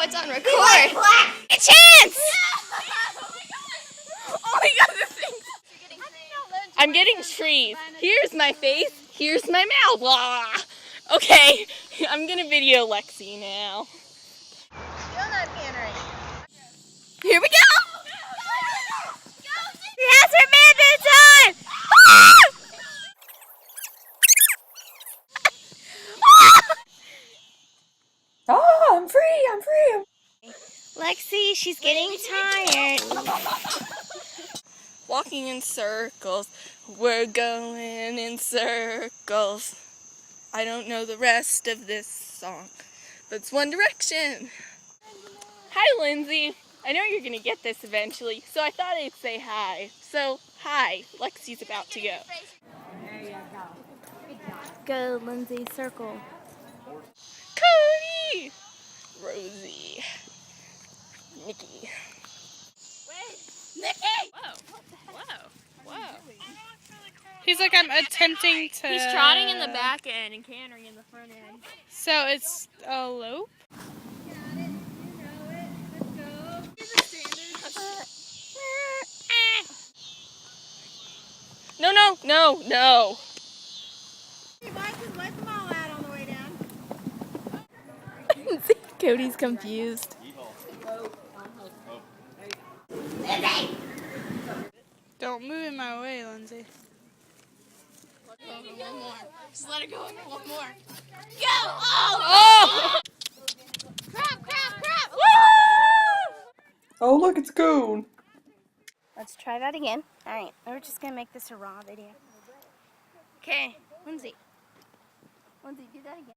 it's on record. A chance! Oh my god, this thing. I'm getting trees. Here's my face. Here's my mouth. Blah. Okay, I'm gonna video Lexi now. Still not pandering. Here we go! She has her man this time! Oh, I'm free, I'm free. Lexi, she's getting tired. Walking in circles, we're going in circles. I don't know the rest of this song, but it's One Direction. Hi, Lindsay. I know you're gonna get this eventually, so I thought I'd say hi. So, hi, Lexi's about to go. Go, Lindsay, circle. Cody! Rosie. Nikki. Nikki! Whoa. He's like, I'm attempting to... He's trotting in the back end and cantering in the front end. So it's a lope? No. Cody's confused. Don't move in my way, Lindsay. One more. Just let it go. One more. Go! Oh! Crap! Oh, look, it's Goon. Let's try that again. All right, we're just gonna make this a raw video. Okay, Lindsay. Lindsay, do that again.